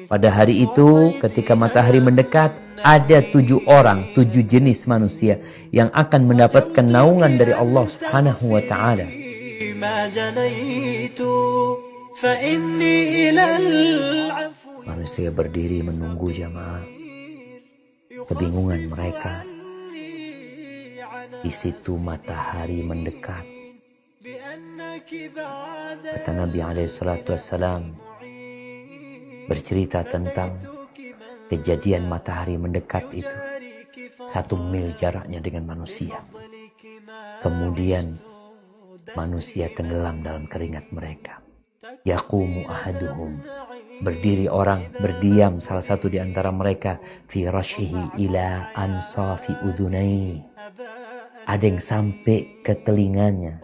Pada hari itu, ketika matahari mendekat, ada 7 orang, 7 jenis manusia yang akan mendapatkan naungan dari Allah Subhanahu wa Ta'ala. Manusia berdiri menunggu jamaah. Kebingungan mereka. Di situ matahari mendekat. Kata Nabi SAW bercerita tentang kejadian matahari mendekat itu. 1 mil jaraknya dengan manusia. Kemudian manusia tenggelam dalam keringat mereka. Yaqumu ahaduhum, berdiri orang, berdiam salah satu di antara mereka, fi rashihi ila ansafi udhunai. Ada yang sampai ke telinganya.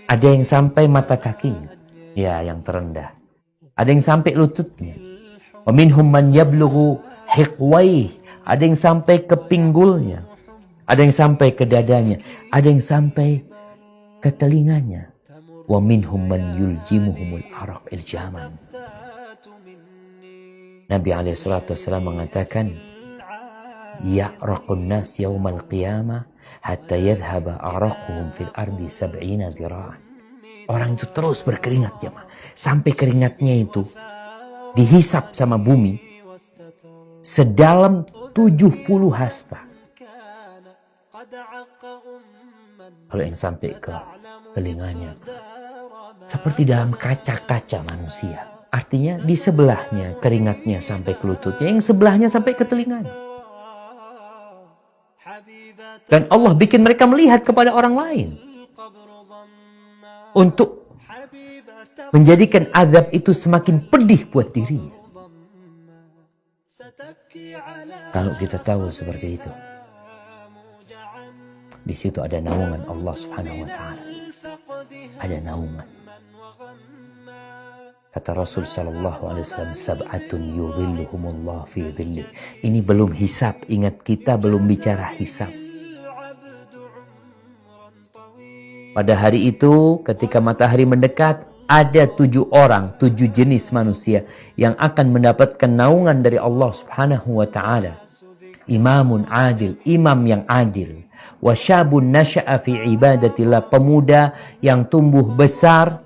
Ada yang sampai mata kakinya. Ya, yang terendah. Ada yang sampai lututnya. Wa minhum man yablughu hiqwaih. Ada yang sampai ke pinggulnya. Ada yang sampai ke dadanya. Ada yang sampai ke telinganya. Wa minhum man yuljimuhumul araq iljaman. Nabi SAW mengatakan, ya'raqun nas yawmal qiyamah hatta yadhhaba araquhum fil ardi 70 dhira'an. Orang itu terus berkeringat jemaah, sampai keringatnya itu dihisap sama bumi sedalam 70 hasta. Kalau yang sampai ke telinganya seperti dalam kaca-kaca manusia. Artinya di sebelahnya keringatnya sampai ke lututnya, yang sebelahnya sampai ke telinganya. Dan Allah bikin mereka melihat kepada orang lain untuk menjadikan azab itu semakin pedih buat dirinya. Kalau kita tahu seperti itu, di situ ada naungan Allah Subhanahu wa Ta'ala. Ada naungan. Kata Rasul sallallahu alaihi wasallam, sab'atun yudhilluhumullah fi dhillih. Ini belum hisab, ingat kita belum bicara hisab. Pada hari itu, ketika matahari mendekat, ada 7 orang, 7 jenis manusia yang akan mendapatkan naungan dari Allah Subhanahu wa Ta'ala. Imamun adil, imam yang adil. Wa syabun nasha'a fi ibadatillah, pemuda yang tumbuh besar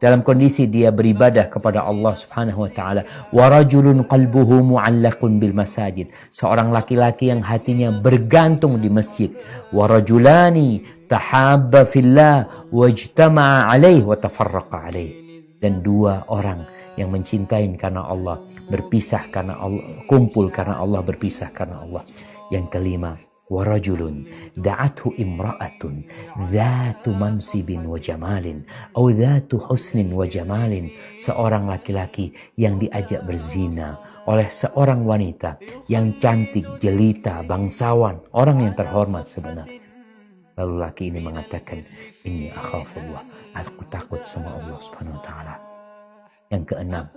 dalam kondisi dia beribadah kepada Allah Subhanahu wa Ta'ala. Wa rajulun qalbuhu mu'allaqun bil masajid, seorang laki-laki yang hatinya bergantung di masjid. Wa rajulani tahabba fillah wajtama'a alaih wa tafarraqa alaih, dan 2 orang yang mencintai karena Allah, berpisah karena Allah, kumpul karena Allah, berpisah karena Allah. Yang kelima, wa rajulun da'athu imra'atun dhatu mansibin wa jamalin atau dhatu husnin wa jamalin, seorang laki-laki yang diajak berzina oleh seorang wanita yang cantik, jelita, bangsawan, orang yang terhormat sebenarnya. Lalu laki ini mengatakan, inni akhafullah, aku takut sama Allah Subhanahu wa Ta'ala. Yang keenam,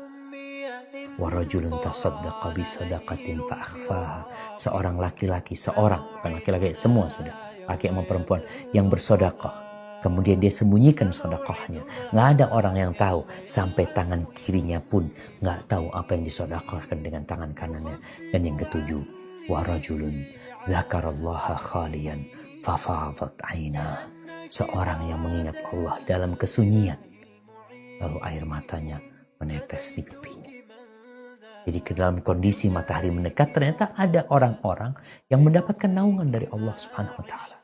wa rajulun tasaddaqa bi sadaqatin fa akhfaha, seorang laki-laki, bukan laki-laki, semua sudah, laki sama perempuan yang bersedekah, kemudian dia sembunyikan sedekahnya, nggak ada orang yang tahu, sampai tangan kirinya pun nggak tahu apa yang disedekahkan dengan tangan kanannya. Dan yang ketujuh, wa rajulun dzakarallaha khalian fafadat aina, seorang yang mengingat Allah dalam kesunyian, lalu air matanya menetes di pipinya. Jadi ke dalam kondisi matahari mendekat, ternyata ada orang-orang yang mendapatkan naungan dari Allah Subhanahu wa Ta'ala.